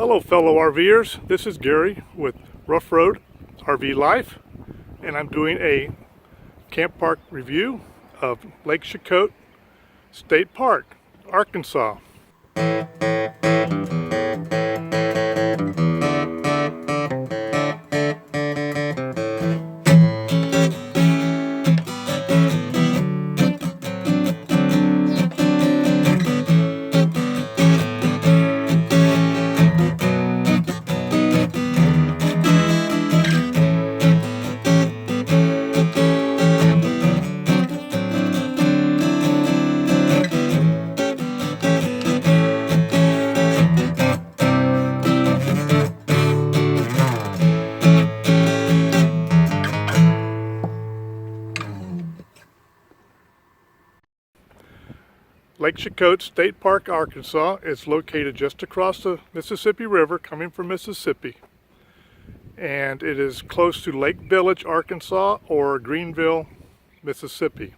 Hello fellow RVers, this is Gary with Ruff RV Life, and I'm doing a camp park review of Lake Chicot State Park, Arkansas. Lake Chicot State Park, Arkansas is located just across the Mississippi River coming from Mississippi. And it is close to Lake Village, Arkansas, or Greenville, Mississippi.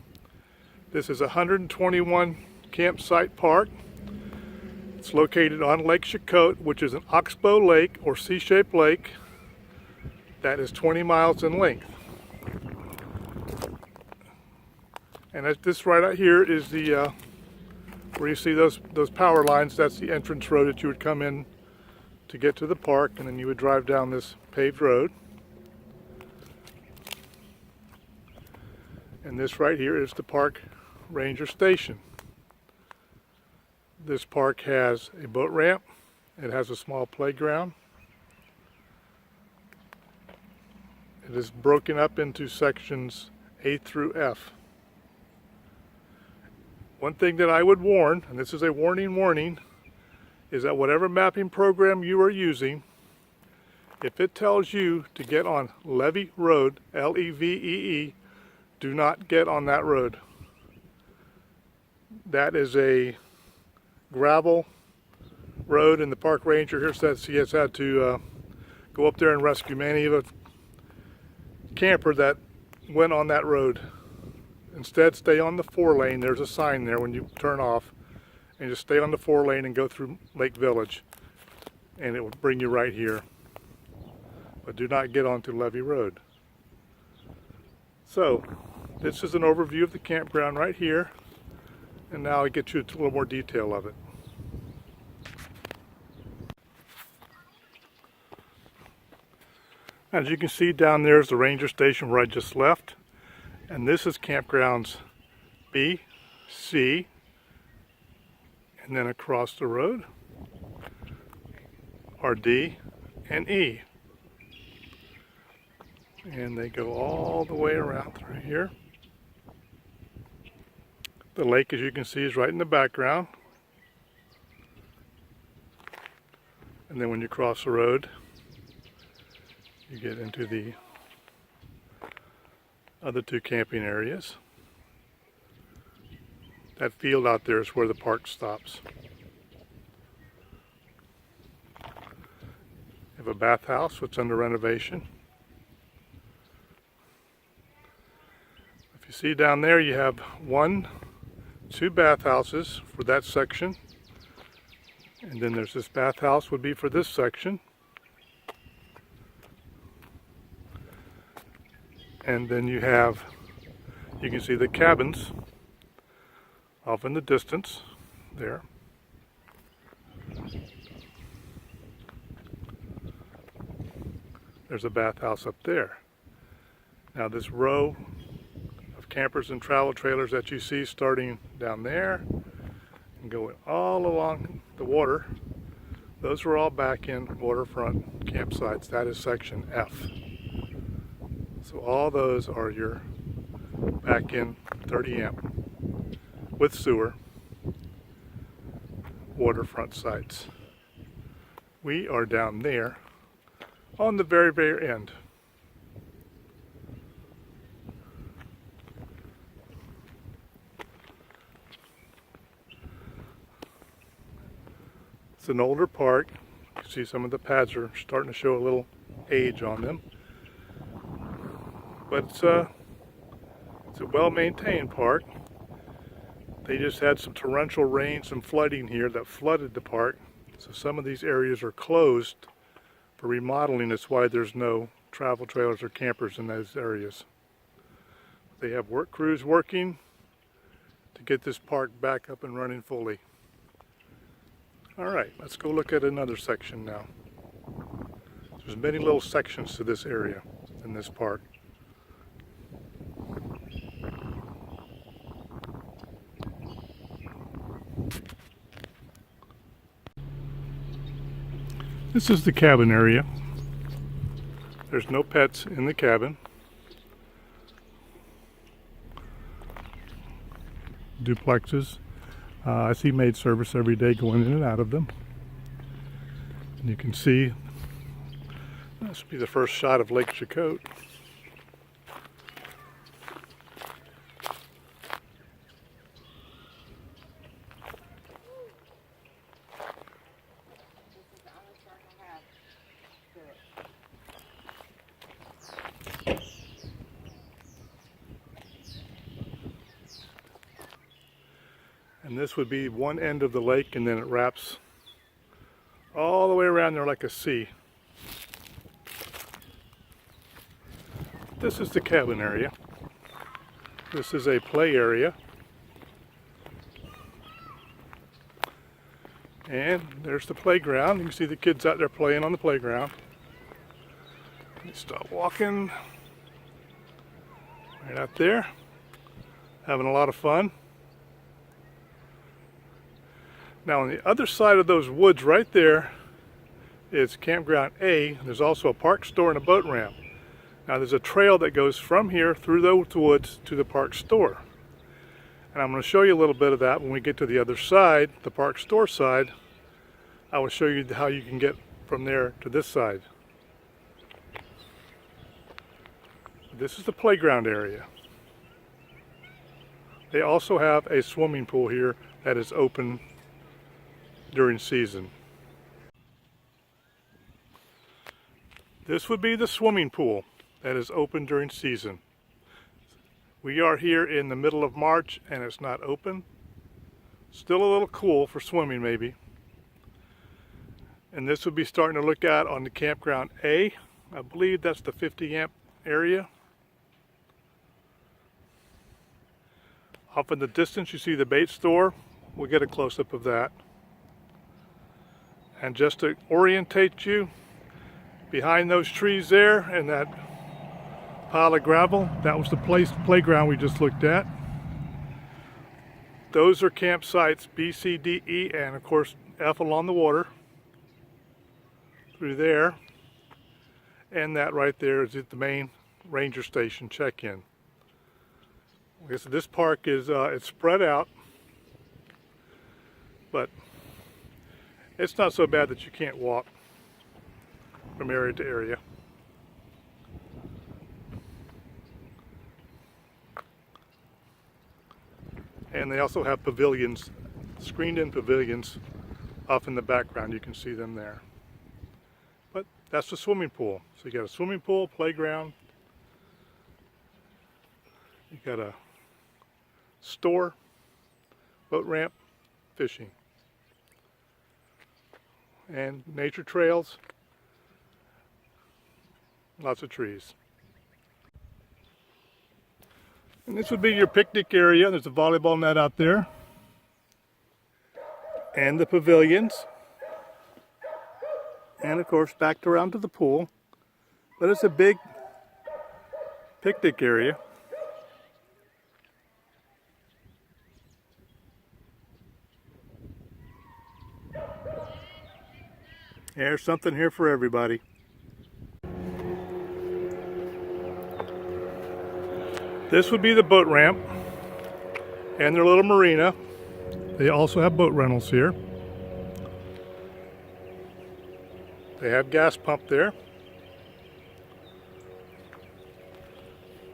This is a 121 campsite park. It's located on Lake Chicot, which is an oxbow lake or C-shaped lake that is 20 miles in length. And this right out here is the where you see those power lines. That's the entrance road that you would come in to get to the park, and then you would drive down this paved road. And this right here is the park ranger station. This park has a boat ramp. It has a small playground. It is broken up into sections A through F. One thing that I would warn, and this is a warning, is that whatever mapping program you are using, if it tells you to get on Levee Road, L-E-V-E-E, do not get on that road. That is a gravel road, and the park ranger here says he has had to go up there and rescue many of a camper that went on that road. Instead, stay on the 4-lane. There's a sign there when you turn off, and just stay on the 4-lane and go through Lake Village, and it will bring you right here. But do not get onto Levee Road. So, this is an overview of the campground right here, and now I'll get you to a little more detail of it. As you can see, down there is the ranger station where I just left. And this is campgrounds B, C, and then across the road are D and E. And they go all the way around through here. The lake, as you can see, is right in the background. And then when you cross the road, you get into the other two camping areas. That field out there is where the park stops. You have a bathhouse which is under renovation. If you see down there, you have two bathhouses for that section. And then there's this bathhouse would be for this section. And then you can see the cabins off in the distance there. There's a bathhouse up there. Now this row of campers and travel trailers that you see starting down there and going all along the water, those are all back in waterfront campsites. That is section F. So all those are your back in 30 amp with sewer waterfront sites. We are down there on the very, very end. It's an older park. You can see some of the pads are starting to show a little age on them. But it's a well-maintained park. They just had some torrential rains and flooding here that flooded the park So some of these areas are closed for remodeling. That's why there's no travel trailers or campers in those areas. They have work crews working to get this park back up and running fully. Alright, let's go look at another section now. There's many little sections to this area in this park. This is the cabin area. There's no pets in the cabin. Duplexes. I see maid service every day going in and out of them. And you can see this will be the first shot of Lake Chicot. And this would be one end of the lake, and then it wraps all the way around there like a C. This is the cabin area. This is a play area. And there's the playground. You can see the kids out there playing on the playground. They start walking right out there, having a lot of fun. Now on the other side of those woods right there is campground A. There's also a park store and a boat ramp. Now there's a trail that goes from here through those woods to the park store. And I'm going to show you a little bit of that when we get to the other side, the park store side. I will show you how you can get from there to this side. This is the playground area. They also have a swimming pool here that is open during season. This would be the swimming pool that is open during season. We are here in the middle of March and it's not open. Still a little cool for swimming maybe. And this would be starting to look at on the campground A. I believe that's the 50 amp area. Off in the distance you see the bait store. We'll get a close-up of that. And just to orientate you, behind those trees there and that pile of gravel, that was the playground we just looked at. Those are campsites B, C, D, E, and of course F along the water through there. And that right there is at the main ranger station check-in. Okay, so this park is it's spread out, but it's not so bad that you can't walk from area to area. And they also have pavilions, screened-in pavilions off in the background. You can see them there. But that's the swimming pool. So you got a swimming pool, playground. You got a store, boat ramp, fishing. And nature trails, lots of trees. And this would be your picnic area. There's a volleyball net out there. And the pavilions. And of course back around to the pool. But it's a big picnic area. There's something here for everybody. This would be the boat ramp and their little marina. They also have boat rentals here. They have gas pump there.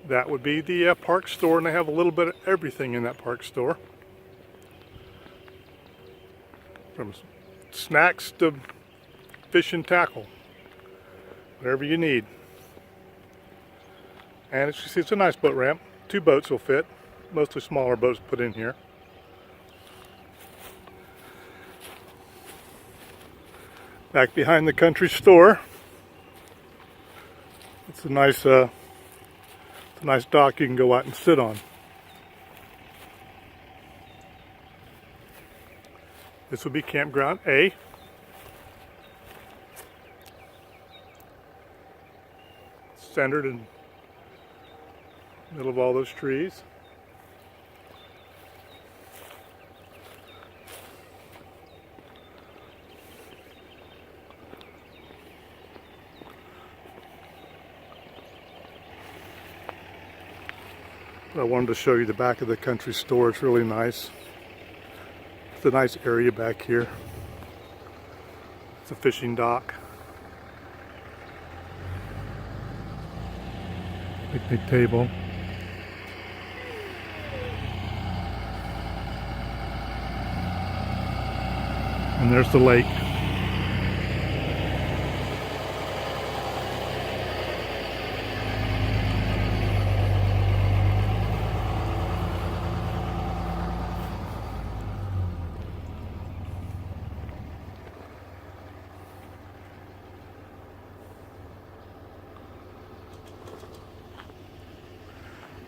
That would be the park store, and they have a little bit of everything in that park store. From snacks to fish and tackle, whatever you need. And it's a nice boat ramp. 2 boats will fit, mostly smaller boats put in here. Back behind the country store. It's a nice dock you can go out and sit on. This would be campground A. Centered in the middle of all those trees. I wanted to show you the back of the country store. It's really nice. It's a nice area back here. It's a fishing dock. Picnic table. And there's the lake.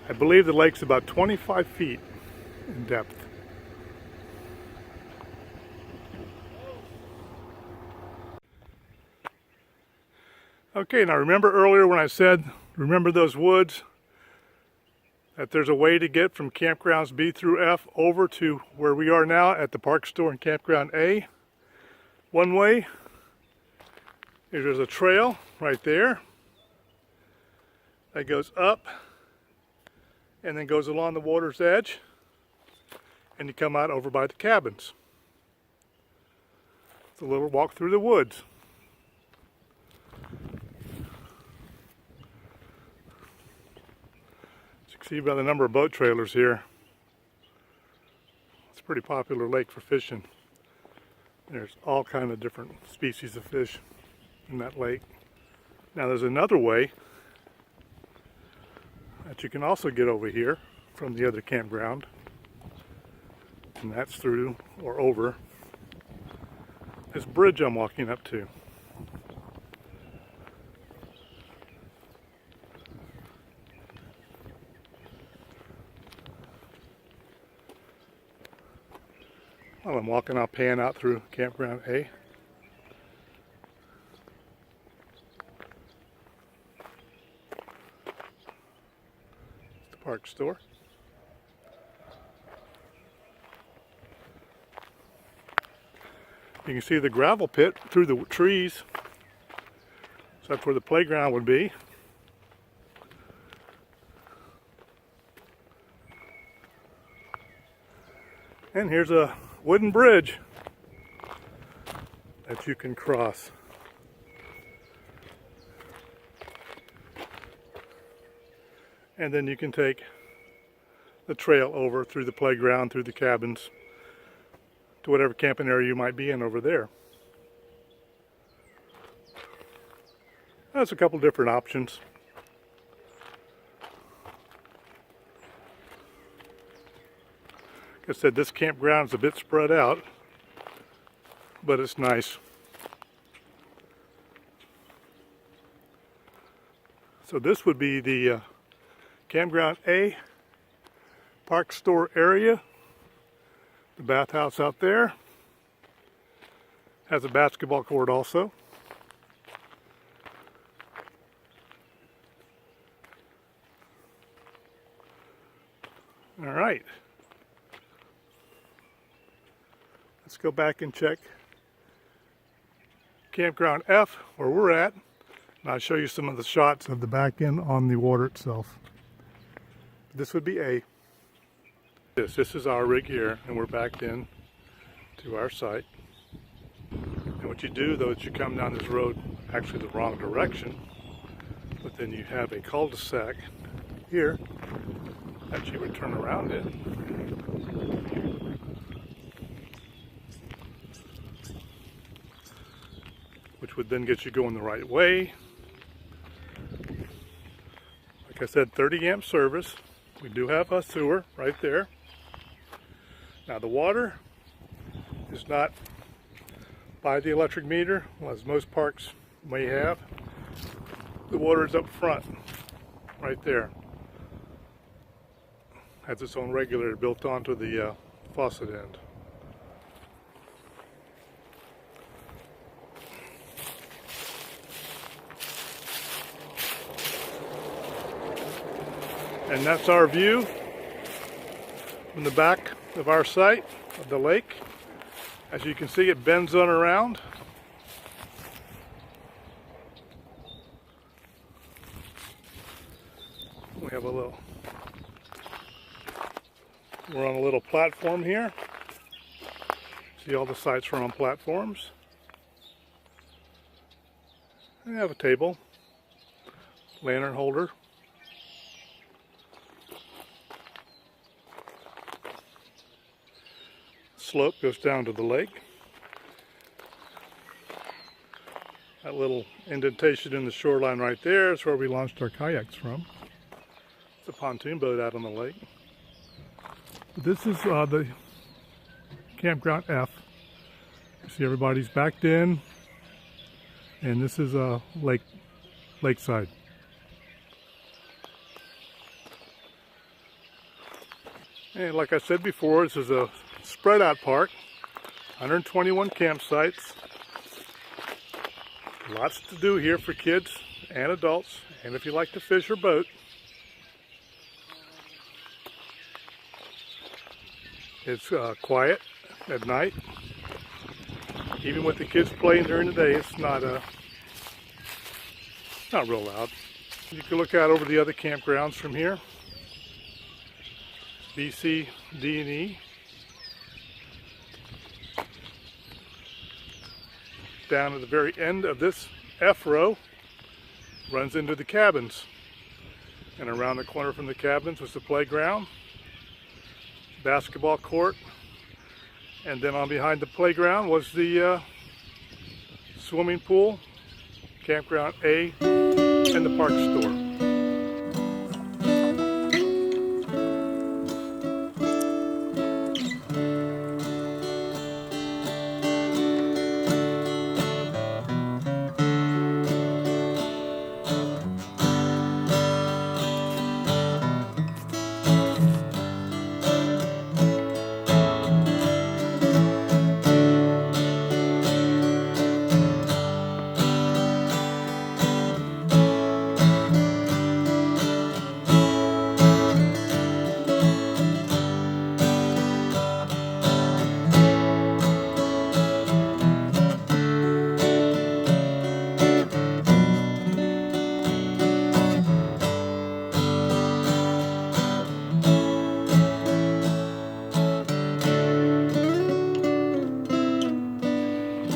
I believe the lake's about 25 feet in depth. Okay, now remember earlier when I said, remember those woods? That there's a way to get from campgrounds B through F over to where we are now at the park store in campground A. One way is there's a trail right there that goes up and then goes along the water's edge, and you come out over by the cabins. It's a little walk through the woods. As you can see by the number of boat trailers here, it's a pretty popular lake for fishing. There's all kinds of different species of fish in that lake. Now there's another way that you can also get over here from the other campground, and that's through or over this bridge I'm walking up to. While I'm walking, I'll pan out through campground A. Park store. You can see the gravel pit through the trees. So that's where the playground would be. And here's a wooden bridge that you can cross. And then you can take the trail over through the playground, through the cabins, to whatever camping area you might be in over there. That's a couple different options. Like I said, this campground is a bit spread out, but it's nice. So this would be the campground A park store area. The bathhouse out there has a basketball court also. All right. Let's go back and check campground F where we're at, and I'll show you some of the shots of the back end on the water itself. This would be A. This is our rig here, and we're backed in to our site. And what you do though is you come down this road actually the wrong direction, but then you have a cul-de-sac here that you would turn around in. Which would then get you going the right way. Like I said, 30 amp service. We do have a sewer right there. Now the water is not by the electric meter, as most parks may have. The water is up front, right there. Has its own regulator built onto the faucet end. And that's our view from the back of our site of the lake. As you can see, it bends on around. We're on a little platform here. See, all the sites are on platforms. We have a table, lantern holder. Slope goes down to the lake. That little indentation in the shoreline right there is where we launched our kayaks from. It's a pontoon boat out on the lake. This is the campground F. You see everybody's backed in, and this is lakeside. And like I said before, this is a spread out park, 121 campsites. Lots to do here for kids and adults, and if you like to fish or boat. It's quiet at night. Even with the kids playing during the day, it's not real loud. You can look out over the other campgrounds from here. B, C, D, and E. Down at the very end of this F row runs into the cabins. And around the corner from the cabins was the playground, basketball court, and then on behind the playground was the swimming pool, campground A, and the park store.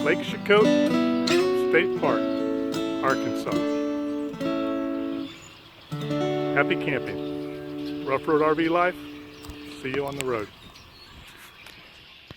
Lake Chicot State Park, Arkansas. Happy camping. Ruff Road RV Life. See you on the road.